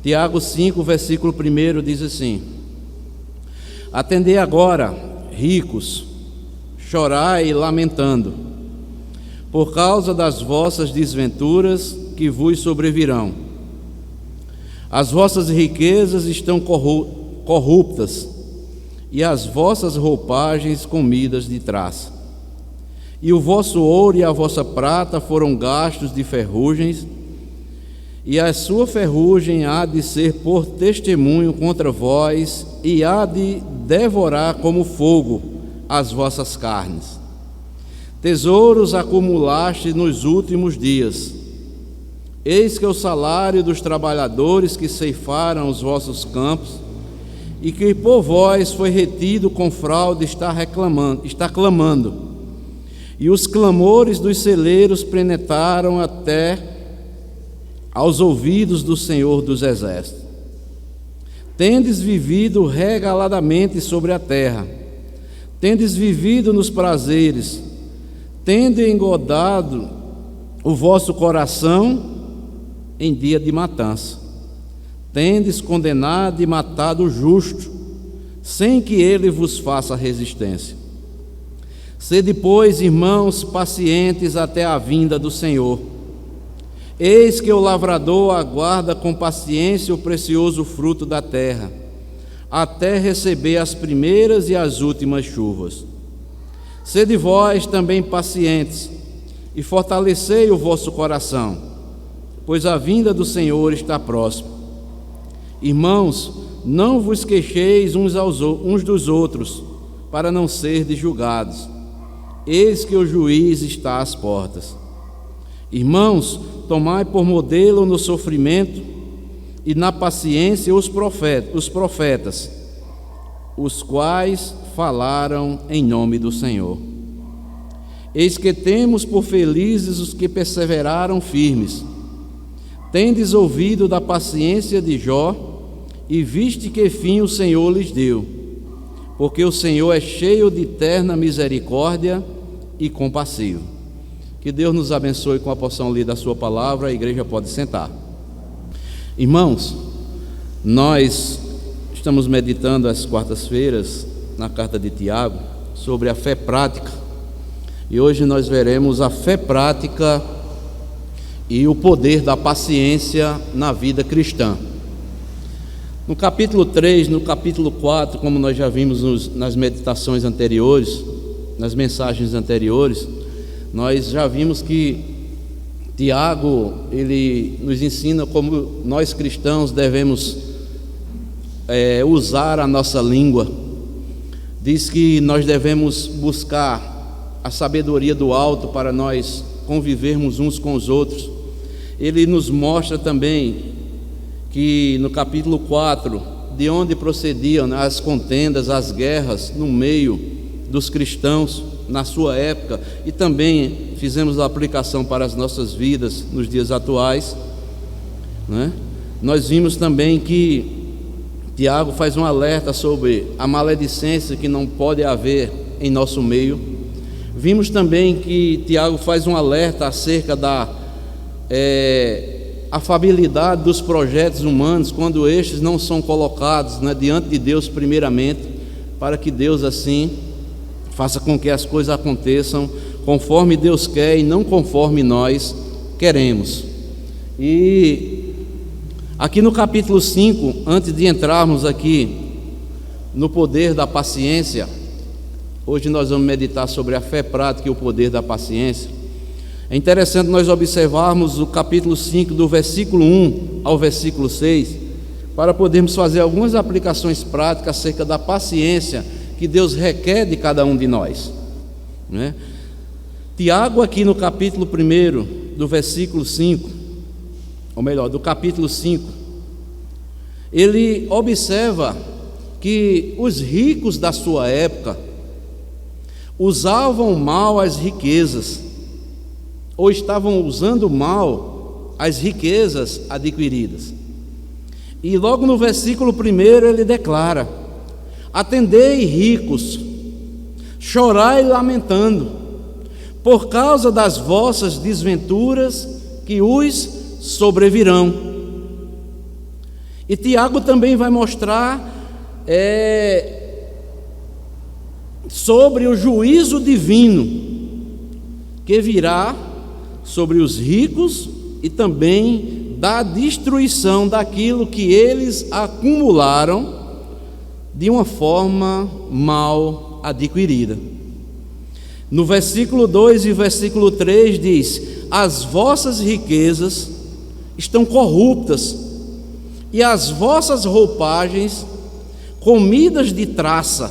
Tiago 5, versículo 1 diz assim: Atendei agora, ricos, chorai lamentando, por causa das vossas desventuras que vos sobrevirão. As vossas riquezas estão corruptas, e as vossas roupagens comidas de traça. E o vosso ouro e a vossa prata foram gastos de ferrugens, e a sua ferrugem há de ser por testemunho contra vós, e há de devorar como fogo as vossas carnes. Tesouros acumulaste nos últimos dias. Eis que o salário dos trabalhadores que ceifaram os vossos campos, e que por vós foi retido com fraude, está clamando. E os clamores dos celeiros penetraram até aos ouvidos do Senhor dos Exércitos. Tendes vivido regaladamente sobre a terra, tendes vivido nos prazeres, tende engodado o vosso coração em dia de matança. Tendes condenado e matado o justo, sem que ele vos faça resistência. Sede, pois, irmãos, pacientes até a vinda do Senhor. Eis que o lavrador aguarda com paciência o precioso fruto da terra, até receber as primeiras e as últimas chuvas. Sede vós também pacientes, e fortalecei o vosso coração, pois a vinda do Senhor está próxima. Irmãos, não vos queixeis uns dos outros, para não serdes julgados. Eis que o juiz está às portas. Irmãos, tomai por modelo no sofrimento e na paciência os profetas, os quais falaram em nome do Senhor. Eis que temos por felizes os que perseveraram firmes. Tendes ouvido da paciência de Jó, e viste que fim o Senhor lhes deu, porque o Senhor é cheio de terna misericórdia e compassivo. Que Deus nos abençoe com a porção lida da sua palavra. A igreja pode sentar. Irmãos, nós estamos meditando às quartas-feiras na carta de Tiago sobre a fé prática, e hoje nós veremos a fé prática e o poder da paciência na vida cristã. No capítulo 3, no capítulo 4, como nós já vimos nas meditações anteriores, nas mensagens anteriores, nós já vimos que Tiago, ele nos ensina como nós cristãos devemos usar a nossa língua. Diz que nós devemos buscar a sabedoria do alto para nós convivermos uns com os outros. Ele nos mostra também que no capítulo 4, de onde procediam as contendas, as guerras no meio dos cristãos na sua época, e também fizemos a aplicação para as nossas vidas nos dias atuais, né? Nós vimos também que Tiago faz um alerta sobre a maledicência que não pode haver em nosso meio. Vimos também que Tiago faz um alerta acerca da afabilidade dos projetos humanos, quando estes não são colocados, né, diante de Deus primeiramente, para que Deus assim faça com que as coisas aconteçam conforme Deus quer e não conforme nós queremos. E aqui no capítulo 5, antes de entrarmos aqui no poder da paciência, hoje nós vamos meditar sobre a fé prática e o poder da paciência. É interessante nós observarmos o capítulo 5, do versículo 1 ao versículo 6, para podermos fazer algumas aplicações práticas acerca da paciência que Deus requer de cada um de nós, né? Tiago, aqui no capítulo 1, do versículo 5, ou melhor, do capítulo 5, ele observa que os ricos da sua época usavam mal as riquezas, ou estavam usando mal as riquezas adquiridas. E logo no versículo 1 ele declara: atendei, ricos, chorai lamentando, por causa das vossas desventuras que os sobrevirão. E Tiago também vai mostrar sobre o juízo divino que virá sobre os ricos e também da destruição daquilo que eles acumularam de uma forma mal adquirida. No versículo 2 e versículo 3 diz: as vossas riquezas estão corruptas, e as vossas roupagens comidas de traça.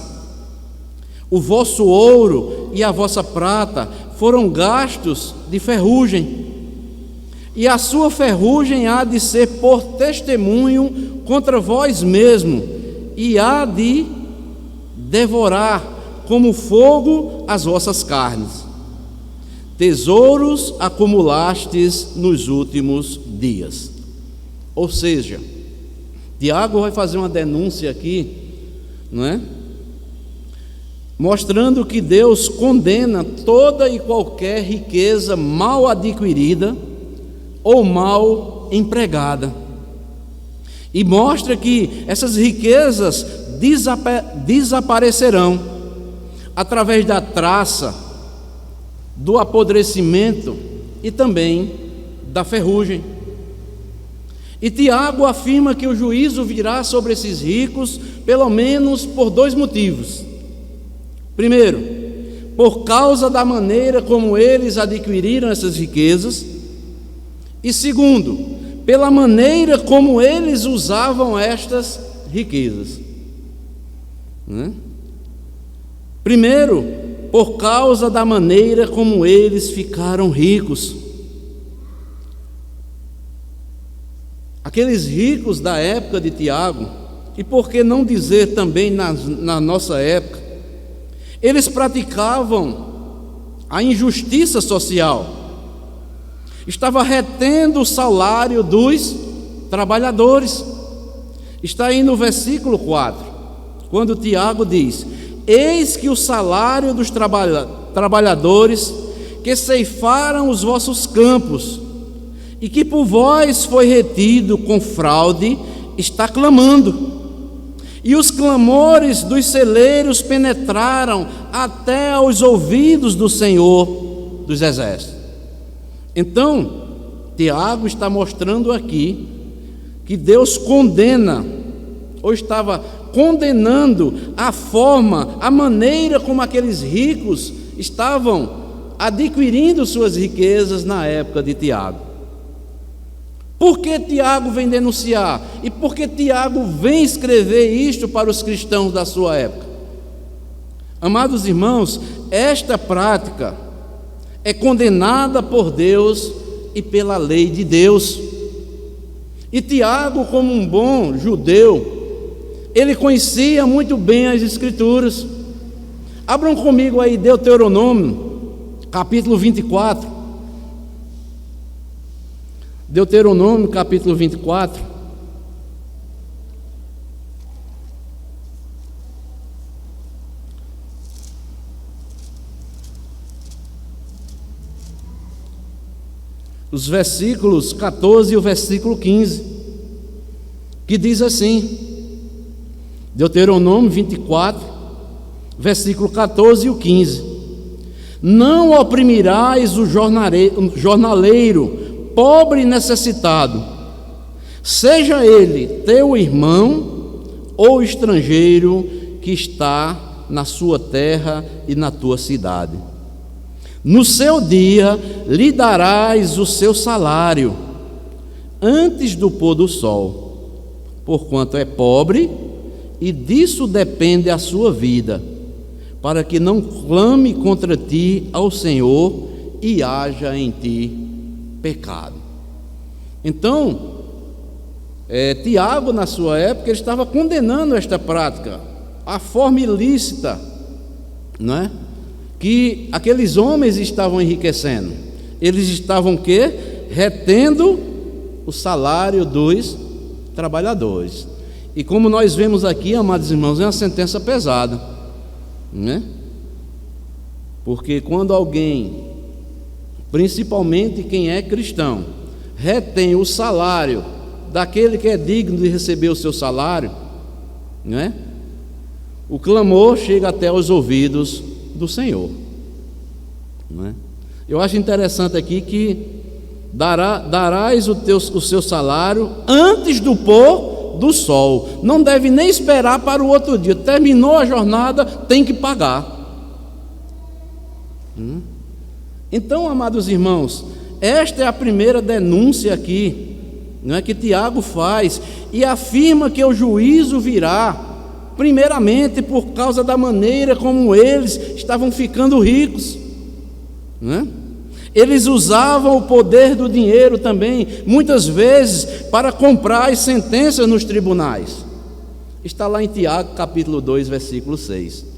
O vosso ouro e a vossa prata foram gastos de ferrugem, e a sua ferrugem há de ser por testemunho contra vós mesmo, e há de devorar como fogo as vossas carnes. Tesouros acumulastes nos últimos dias. Ou seja, Tiago vai fazer uma denúncia aqui, não é? Mostrando que Deus condena toda e qualquer riqueza mal adquirida ou mal empregada, e mostra que essas riquezas desaparecerão através da traça, do apodrecimento e também da ferrugem. E Tiago afirma que o juízo virá sobre esses ricos pelo menos por dois motivos. Primeiro, por causa da maneira como eles adquiriram essas riquezas, e segundo, pela maneira como eles usavam estas riquezas. Primeiro, por causa da maneira como eles ficaram ricos. Aqueles ricos da época de Tiago, e por que não dizer também na nossa época, eles praticavam a injustiça social, estava retendo o salário dos trabalhadores. Está aí no versículo 4, quando Tiago diz: eis que o salário dos trabalhadores que ceifaram os vossos campos, e que por vós foi retido com fraude, está clamando. E os clamores dos celeiros penetraram até aos ouvidos do Senhor dos Exércitos. Então, Tiago está mostrando aqui que Deus condena, ou estava condenando a forma, a maneira como aqueles ricos estavam adquirindo suas riquezas na época de Tiago. Por que Tiago vem denunciar? E por que Tiago vem escrever isto para os cristãos da sua época? Amados irmãos, esta prática é condenada por Deus e pela lei de Deus. E Tiago, como um bom judeu, ele conhecia muito bem as Escrituras. Abram comigo aí Deuteronômio, capítulo 24. Deuteronômio, capítulo 24. Os versículos 14 e o versículo 15, que diz assim, Deuteronômio 24, versículo 14 e o 15: não oprimirás o jornaleiro, pobre e necessitado, seja ele teu irmão ou estrangeiro que está na sua terra e na tua cidade. No seu dia lhe darás o seu salário antes do pôr do sol, porquanto é pobre e disso depende a sua vida, para que não clame contra ti ao Senhor e haja em ti pecado. Então, Tiago, na sua época, ele estava condenando esta prática, a forma ilícita, não é? Que aqueles homens estavam enriquecendo. Eles estavam o quê? Retendo o salário dos trabalhadores. E como nós vemos aqui, amados irmãos, é uma sentença pesada, né? Porque quando alguém, principalmente quem é cristão, retém o salário daquele que é digno de receber o seu salário, não é? O clamor chega até os ouvidos do Senhor, não é? Eu acho interessante aqui que darás o seu salário antes do pôr do sol. Não deve nem esperar para o outro dia. Terminou a jornada, tem que pagar. Então, amados irmãos, esta é a primeira denúncia aqui, não é, que Tiago faz, e afirma que o juízo virá, primeiramente por causa da maneira como eles estavam ficando ricos, não é? Eles usavam o poder do dinheiro também, muitas vezes, para comprar as sentenças nos tribunais. Está lá em Tiago, capítulo 2, versículo 6.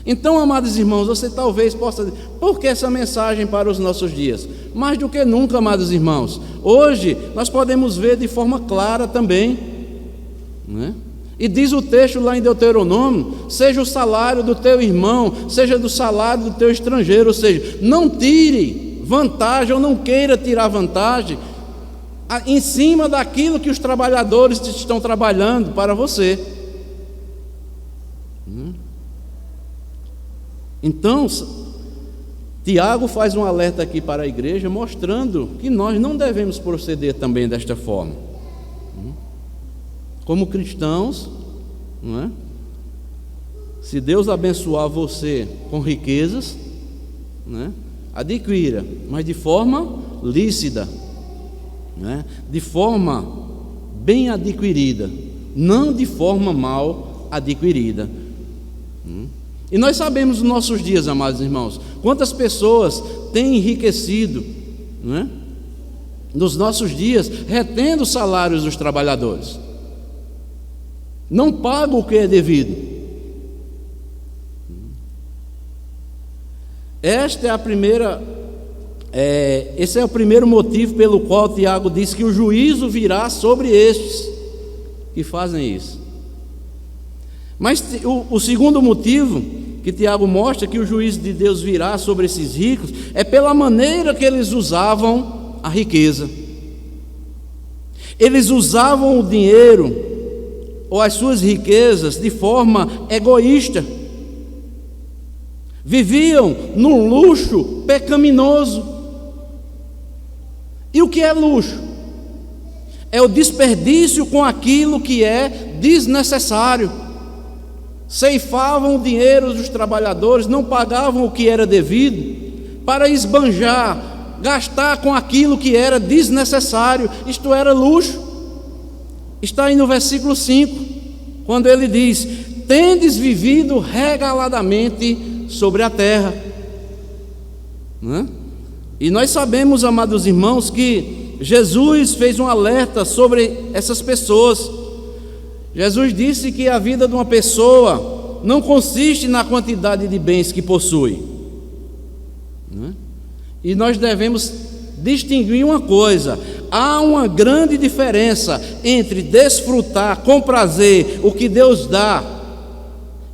Então, amados irmãos, você talvez possa dizer, por que essa mensagem para os nossos dias? Mais do que nunca, amados irmãos, hoje nós podemos ver de forma clara também, né? E diz o texto lá em Deuteronômio: seja o salário do teu irmão, seja do salário do teu estrangeiro, ou seja, não tire vantagem ou não queira tirar vantagem em cima daquilo que os trabalhadores estão trabalhando para você. Então, Tiago faz um alerta aqui para a igreja, mostrando que nós não devemos proceder também desta forma. Como cristãos, não é? Se Deus abençoar você com riquezas, não é? Adquira, mas de forma lícita, não é? De forma bem adquirida, não de forma mal adquirida. E nós sabemos nos nossos dias, amados irmãos, quantas pessoas têm enriquecido, não é? Nos nossos dias, retendo os salários dos trabalhadores, não pagam o que é devido. Esse é o primeiro motivo pelo qual Tiago diz que o juízo virá sobre estes que fazem isso. Mas o segundo motivo que Tiago mostra que o juízo de Deus virá sobre esses ricos é pela maneira que eles usavam a riqueza. Eles usavam o dinheiro ou as suas riquezas de forma egoísta, viviam num luxo pecaminoso. E o que é luxo? É o desperdício com aquilo que é desnecessário. Ceifavam o dinheiro dos trabalhadores, não pagavam o que era devido, para esbanjar, gastar com aquilo que era desnecessário. Isto era luxo. Está aí no versículo 5, quando ele diz: tendes vivido regaladamente sobre a terra. E nós sabemos, amados irmãos, que Jesus fez um alerta sobre essas pessoas. Jesus disse que a vida de uma pessoa não consiste na quantidade de bens que possui. E nós devemos distinguir uma coisa: há uma grande diferença entre desfrutar com prazer o que Deus dá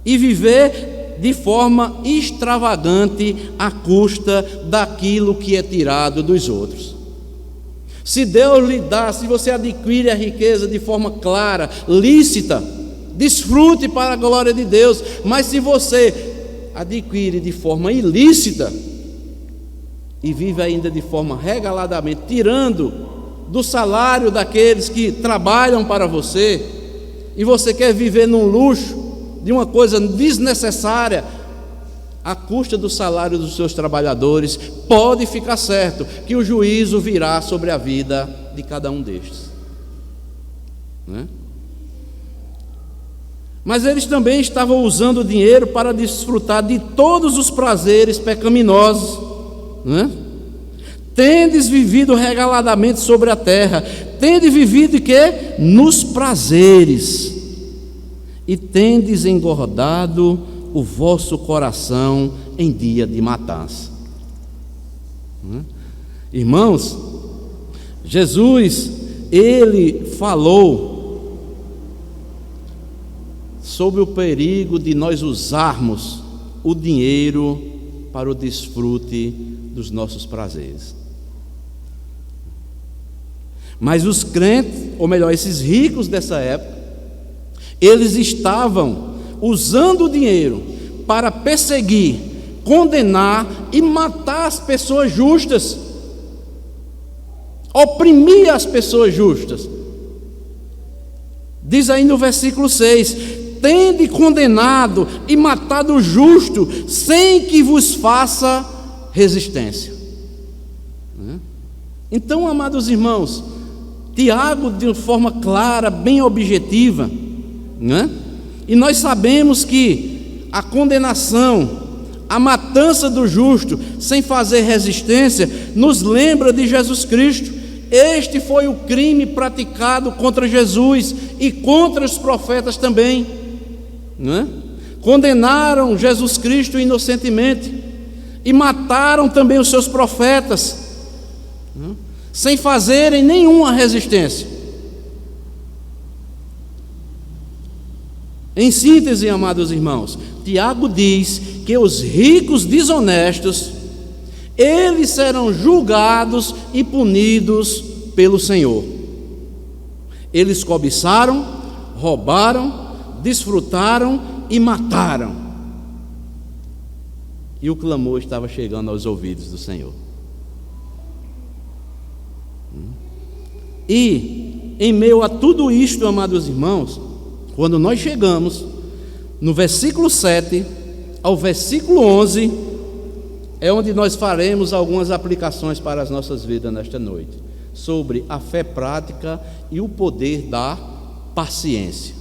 e viver de forma extravagante à custa daquilo que é tirado dos outros. Se Deus lhe dá, se você adquire a riqueza de forma clara, lícita, desfrute para a glória de Deus. Mas se você adquire de forma ilícita e vive ainda de forma regaladamente, tirando do salário daqueles que trabalham para você, e você quer viver num luxo de uma coisa desnecessária à custa do salário dos seus trabalhadores, pode ficar certo que o juízo virá sobre a vida de cada um destes, Mas eles também estavam usando o dinheiro para desfrutar de todos os prazeres pecaminosos, Tendes vivido regaladamente sobre a terra, tendes vivido que? Nos prazeres, e tendes engordado o vosso coração em dia de matança. Irmãos, Jesus, ele falou sobre o perigo de nós usarmos o dinheiro para o desfrute dos nossos prazeres. Mas os crentes, ou melhor, esses ricos dessa época, eles estavam usando o dinheiro para perseguir, condenar e matar as pessoas justas, oprimir as pessoas justas. Diz aí no versículo 6: tende condenado e matado o justo, sem que vos faça resistência. Então, amados irmãos, Tiago, de forma clara, bem objetiva, e nós sabemos que a condenação, a matança do justo, sem fazer resistência, nos lembra de Jesus Cristo. Este foi o crime praticado contra Jesus e contra os profetas também, Condenaram Jesus Cristo inocentemente e mataram também os seus profetas, sem fazerem nenhuma resistência. Em síntese, amados irmãos, Tiago diz que os ricos desonestos, eles serão julgados e punidos pelo Senhor. Eles cobiçaram, roubaram, desfrutaram e mataram. E o clamor estava chegando aos ouvidos do Senhor. E em meio a tudo isto, amados irmãos, quando nós chegamos no versículo 7 ao versículo 11, é onde nós faremos algumas aplicações para as nossas vidas nesta noite, sobre a fé prática e o poder da paciência.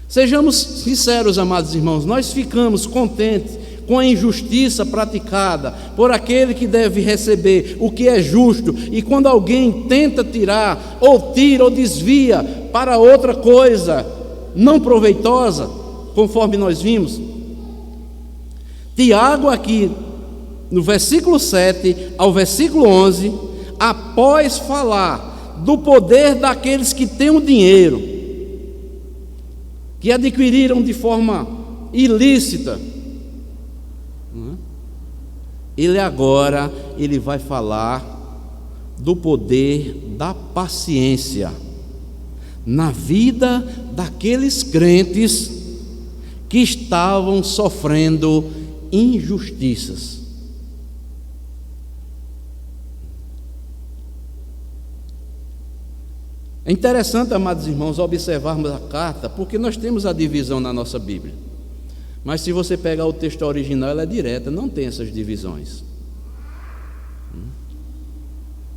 Sejamos sinceros, amados irmãos, nós ficamos contentes com a injustiça praticada por aquele que deve receber o que é justo, e quando alguém tenta tirar, ou tira, ou desvia para outra coisa não proveitosa, conforme nós vimos, Tiago aqui, no versículo 7 ao versículo 11, após falar do poder daqueles que têm o dinheiro, que adquiriram de forma ilícita, ele vai falar do poder da paciência na vida daqueles crentes que estavam sofrendo injustiças. É interessante, amados irmãos, observarmos a carta, porque nós temos a divisão na nossa Bíblia. Mas se você pegar o texto original, ela é direta, não tem essas divisões.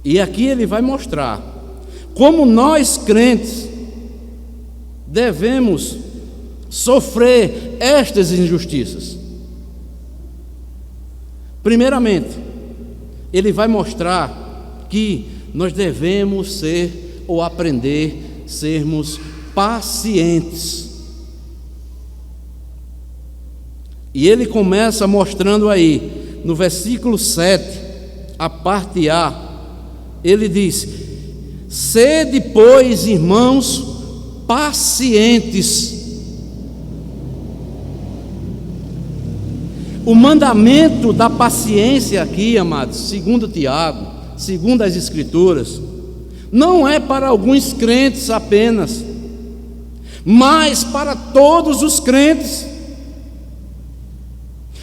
E aqui ele vai mostrar como nós crentes devemos sofrer estas injustiças. Primeiramente, ele vai mostrar que nós devemos ser ou aprender a sermos pacientes. E ele começa mostrando aí, no versículo 7, a parte A, ele diz: sede, pois, irmãos, pacientes. O mandamento da paciência aqui, amados, segundo Tiago, segundo as Escrituras, não é para alguns crentes apenas, mas para todos os crentes.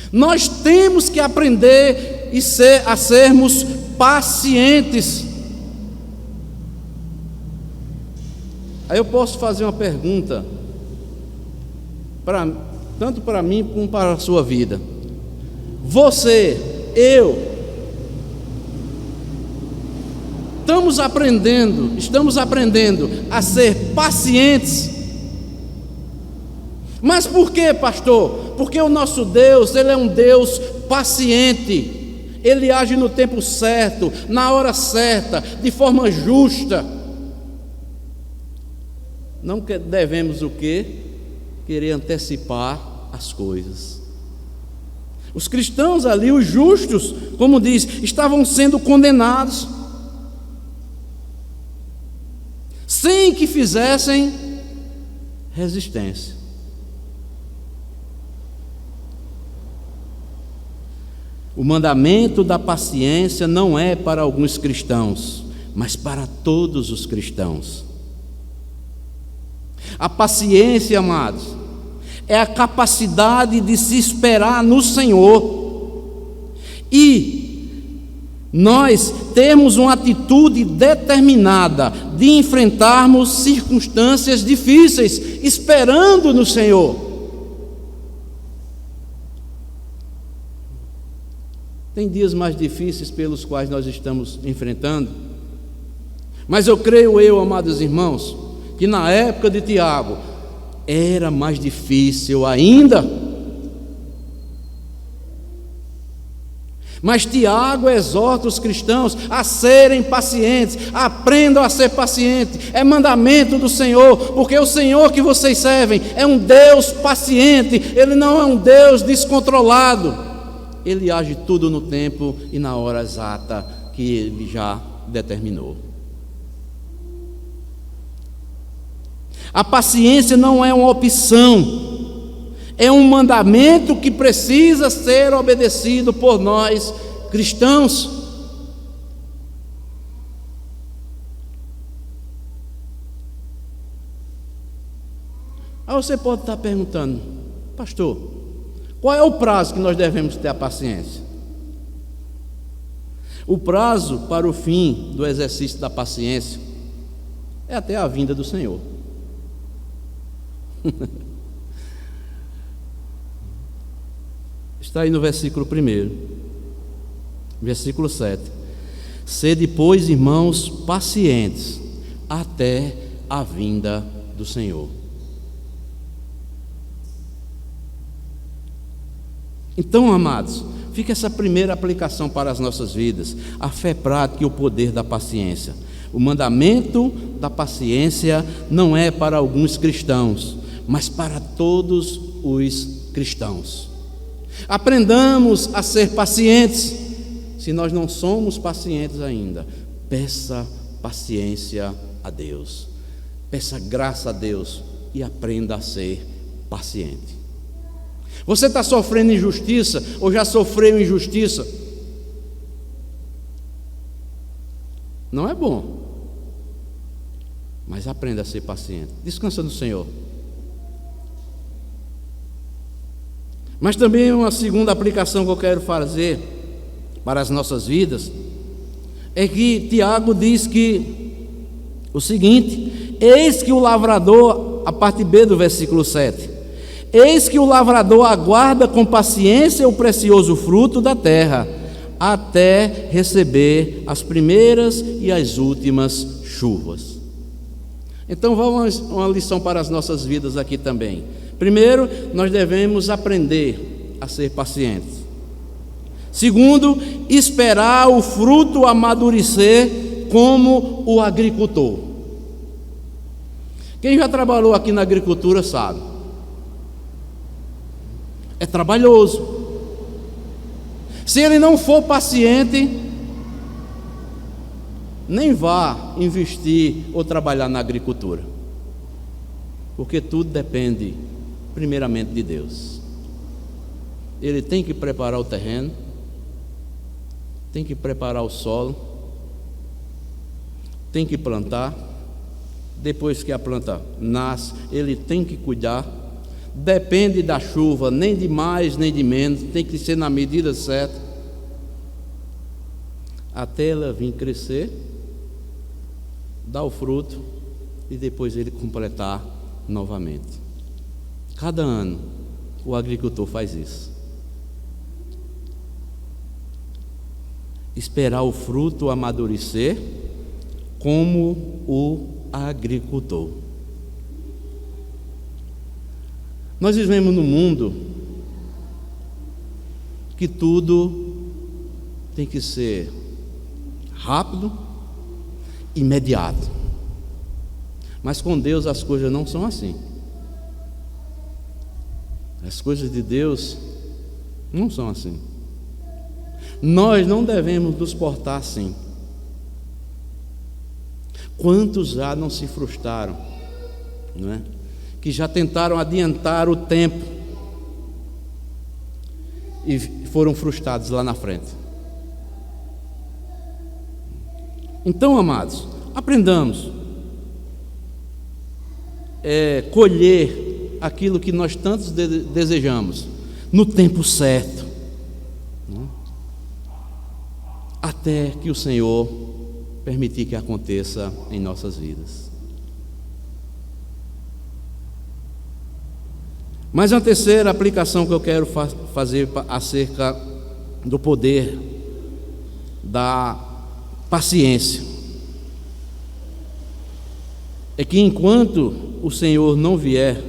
Nós temos que aprender a sermos pacientes. Aí eu posso fazer uma pergunta, tanto para mim como para a sua vida. Você, eu, estamos aprendendo a ser pacientes. Mas por quê, pastor? Porque o nosso Deus, Ele é um Deus paciente. Ele age no tempo certo, na hora certa, de forma justa. Não devemos o quê? Querer antecipar as coisas. Os cristãos ali, os justos, como diz, estavam sendo condenados, sem que fizessem resistência. O mandamento da paciência não é para alguns cristãos, mas para todos os cristãos. A paciência, amados, é a capacidade de se esperar no Senhor e nós temos uma atitude determinada de enfrentarmos circunstâncias difíceis, esperando no Senhor. Tem dias mais difíceis pelos quais nós estamos enfrentando, mas eu creio, amados irmãos, que na época de Tiago era mais difícil ainda. Mas Tiago exorta os cristãos a serem pacientes, aprendam a ser pacientes, é mandamento do Senhor, porque o Senhor que vocês servem é um Deus paciente, Ele não é um Deus descontrolado. Ele age tudo no tempo e na hora exata que Ele já determinou. A paciência não é uma opção, é um mandamento que precisa ser obedecido por nós cristãos. Aí você pode estar perguntando: pastor, qual é o prazo que nós devemos ter a paciência? O prazo para o fim do exercício da paciência é até a vinda do Senhor. Está aí no versículo 1, versículo 7. Sede, pois, irmãos, pacientes até a vinda do Senhor. Então, amados, fica essa primeira aplicação para as nossas vidas: a fé prática e o poder da paciência. O mandamento da paciência não é para alguns cristãos, mas para todos os cristãos. Aprendamos a ser pacientes. Se nós não somos pacientes ainda, peça paciência a Deus, peça graça a Deus e aprenda a ser paciente. Você está sofrendo injustiça ou já sofreu injustiça? Não é bom, mas aprenda a ser paciente. Descansa no Senhor. Mas também uma segunda aplicação que eu quero fazer para as nossas vidas é que Tiago diz que o seguinte: eis que o lavrador, a parte B do versículo 7, eis que o lavrador aguarda com paciência o precioso fruto da terra, até receber as primeiras e as últimas chuvas. Então vamos uma lição para as nossas vidas aqui também. Primeiro, nós devemos aprender a ser pacientes. Segundo, esperar o fruto amadurecer como o agricultor. Quem já trabalhou aqui na agricultura sabe. É trabalhoso. Se ele não for paciente, nem vá investir ou trabalhar na agricultura, porque tudo depende primeiramente de Deus. Ele tem que preparar o terreno, tem que preparar o solo, tem que plantar. Depois que a planta nasce, ele tem que cuidar. Depende da chuva, nem de mais nem de menos, tem que ser na medida certa, até ela vir crescer, dar o fruto e depois ele completar novamente. Cada ano o agricultor faz isso. Esperar o fruto amadurecer como o agricultor. Nós vivemos num mundo que tudo tem que ser rápido, imediato. Mas com Deus as coisas não são assim. As coisas de Deus não são assim. Nós não devemos nos portar assim. Quantos já não se frustraram, não é? Que já tentaram adiantar o tempo e foram frustrados lá na frente. Então, amados, aprendamos colher aquilo que nós tantos desejamos no tempo certo, até que o Senhor permitir que aconteça em nossas vidas. Mas uma terceira aplicação que eu quero fazer acerca do poder da paciência é que enquanto o Senhor não vier,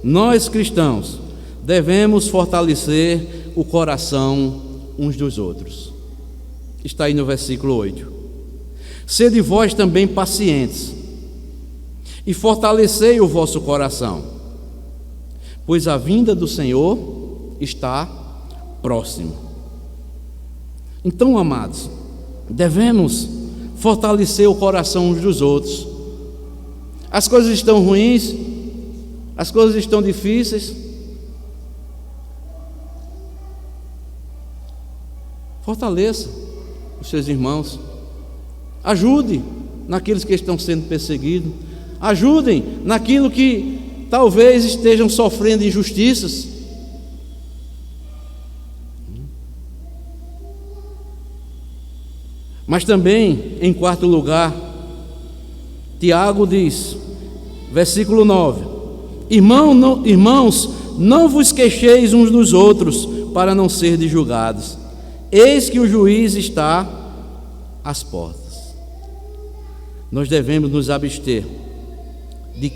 nós cristãos devemos fortalecer o coração uns dos outros. Está aí no versículo 8. Sede vós também pacientes, e fortalecei o vosso coração, pois a vinda do Senhor está próximo. Então, amados, devemos fortalecer o coração uns dos outros. As coisas estão ruins, as coisas estão difíceis. Fortaleça os seus irmãos, ajude naqueles que estão sendo perseguidos, ajudem naquilo que talvez estejam sofrendo injustiças. Mas também, em quarto lugar, Tiago diz, versículo 9: Irmãos, não vos queixeis uns dos outros, para não serdes julgados. Eis que o juiz está às portas. Nós devemos nos abster de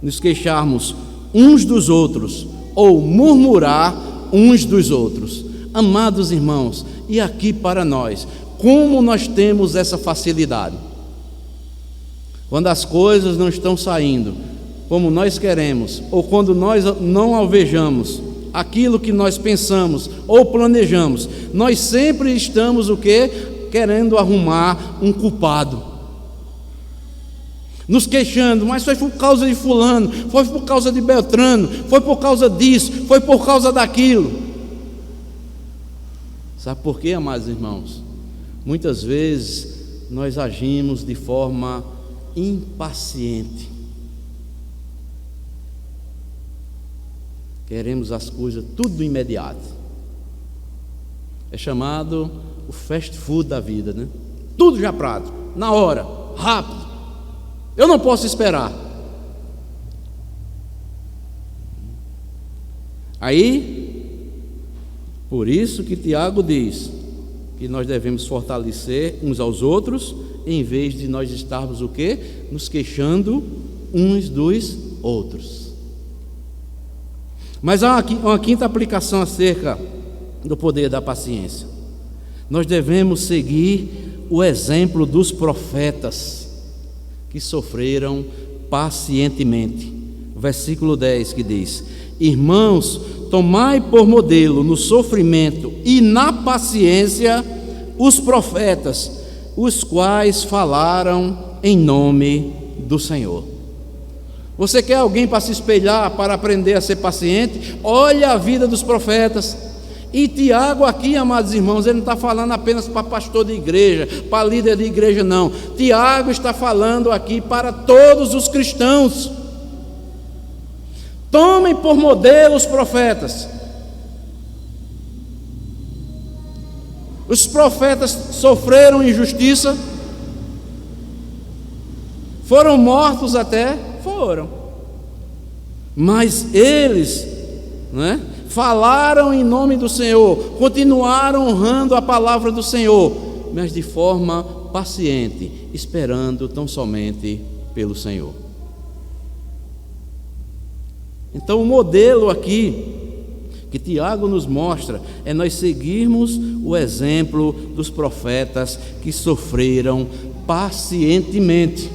nos queixarmos uns dos outros, ou murmurar uns dos outros. Amados irmãos, e aqui para nós, como nós temos essa facilidade? Quando as coisas não estão saindo como nós queremos, ou quando nós não alvejamos aquilo que nós pensamos ou planejamos, nós sempre estamos o quê? Querendo arrumar um culpado, nos queixando, mas foi por causa de fulano, foi por causa de Beltrano, foi por causa disso, foi por causa daquilo. Sabe por quê, amados irmãos? Muitas vezes nós agimos de forma impaciente. Queremos as coisas tudo imediato. É chamado o fast food da vida, né? Tudo já prato, na hora, rápido. Eu não posso esperar. Aí, por isso que Tiago diz que nós devemos fortalecer uns aos outros, em vez de nós estarmos o quê? Nos queixando uns dos outros. Mas há uma quinta aplicação acerca do poder da paciência. Nós devemos seguir o exemplo dos profetas que sofreram pacientemente. Versículo 10 que diz: Irmãos, tomai por modelo no sofrimento e na paciência os profetas, os quais falaram em nome do Senhor. Você quer alguém para se espelhar, para aprender a ser paciente? Olha a vida dos profetas. E Tiago aqui, amados irmãos, ele não está falando apenas para pastor de igreja, para líder de igreja, não. Tiago está falando aqui para todos os cristãos. Tomem por modelo os profetas. Os profetas sofreram injustiça, foram mortos até, foram. Mas eles, falaram em nome do Senhor, continuaram honrando a palavra do Senhor, mas de forma paciente, esperando tão somente pelo Senhor. Então o modelo aqui que Tiago nos mostra é nós seguirmos o exemplo dos profetas que sofreram pacientemente.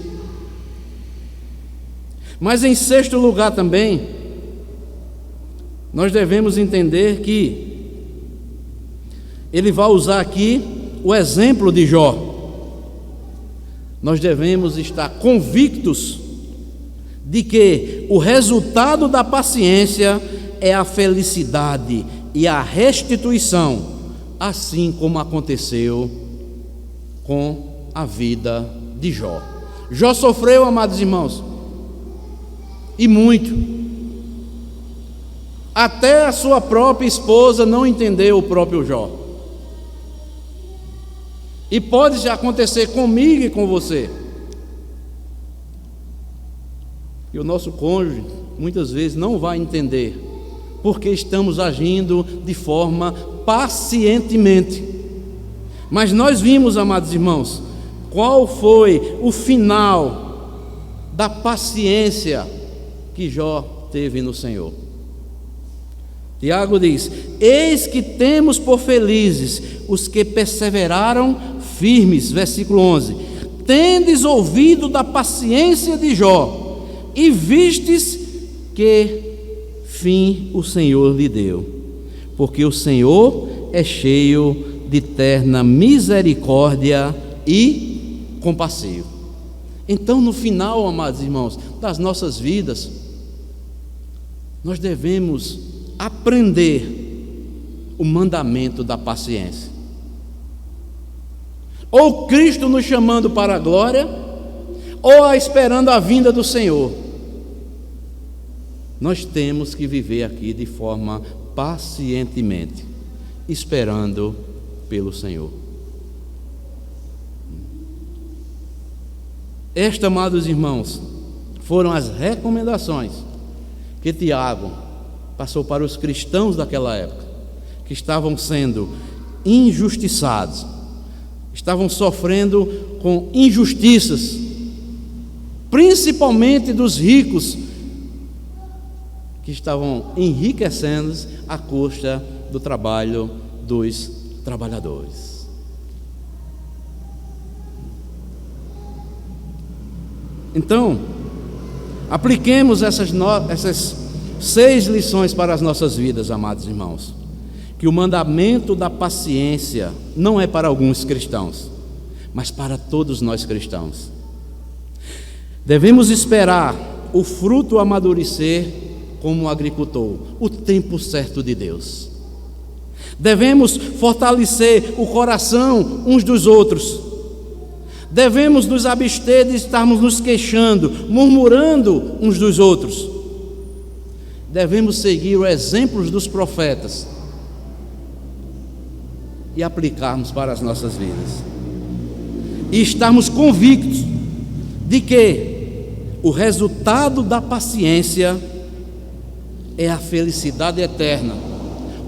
Mas em sexto lugar também, nós devemos entender que ele vai usar aqui o exemplo de Jó. Nós devemos estar convictos de que o resultado da paciência é a felicidade e a restituição, assim como aconteceu com a vida de Jó. Jó sofreu, amados irmãos, e muito. Até a sua própria esposa não entendeu o próprio Jó. E pode acontecer comigo e com você. E o nosso cônjuge muitas vezes não vai entender, porque estamos agindo de forma pacientemente. Mas nós vimos, amados irmãos, qual foi o final da paciência que Jó teve no Senhor. Tiago diz: eis que temos por felizes os que perseveraram firmes, versículo 11, tendes ouvido da paciência de Jó, e vistes que fim o Senhor lhe deu, porque o Senhor é cheio de terna misericórdia e compassivo. Então, no final, amados irmãos, das nossas vidas, nós devemos aprender o mandamento da paciência. Ou Cristo nos chamando para a glória, ou esperando a vinda do Senhor. Nós temos que viver aqui de forma pacientemente, esperando pelo Senhor. Estas, amados irmãos, foram as recomendações que Tiago passou para os cristãos daquela época, que estavam sendo injustiçados, estavam sofrendo com injustiças, principalmente dos ricos, que estavam enriquecendo à custa do trabalho dos trabalhadores. Então, apliquemos essas 6 lições para as nossas vidas, amados irmãos. Que o mandamento da paciência não é para alguns cristãos, mas para todos nós cristãos. Devemos esperar o fruto amadurecer como um agricultor, o tempo certo de Deus. Devemos fortalecer o coração uns dos outros. Devemos nos abster de estarmos nos queixando, murmurando uns dos outros. Devemos seguir os exemplos dos profetas e aplicarmos para as nossas vidas. E estarmos convictos de que o resultado da paciência é a felicidade eterna,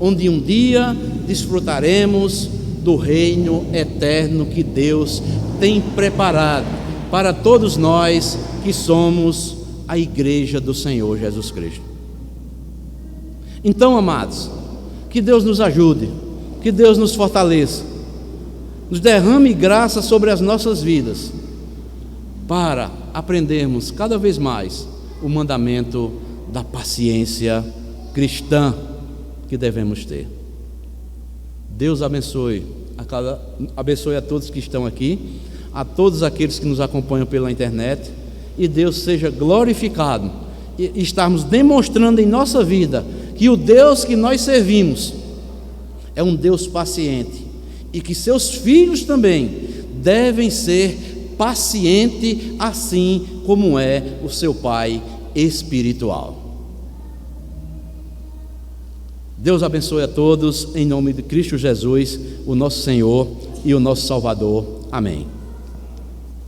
onde um dia desfrutaremos do reino eterno que Deus tem preparado para todos nós que somos a igreja do Senhor Jesus Cristo. Então, amados, que Deus nos ajude, que Deus nos fortaleça, nos derrame graça sobre as nossas vidas, para aprendermos cada vez mais o mandamento da paciência cristã que devemos ter. Deus abençoe a todos que estão aqui, a todos aqueles que nos acompanham pela internet, e Deus seja glorificado, e estarmos demonstrando em nossa vida que o Deus que nós servimos é um Deus paciente, e que seus filhos também devem ser pacientes, assim como é o seu Pai espiritual. Deus abençoe a todos, em nome de Cristo Jesus, o nosso Senhor e o nosso Salvador. Amém.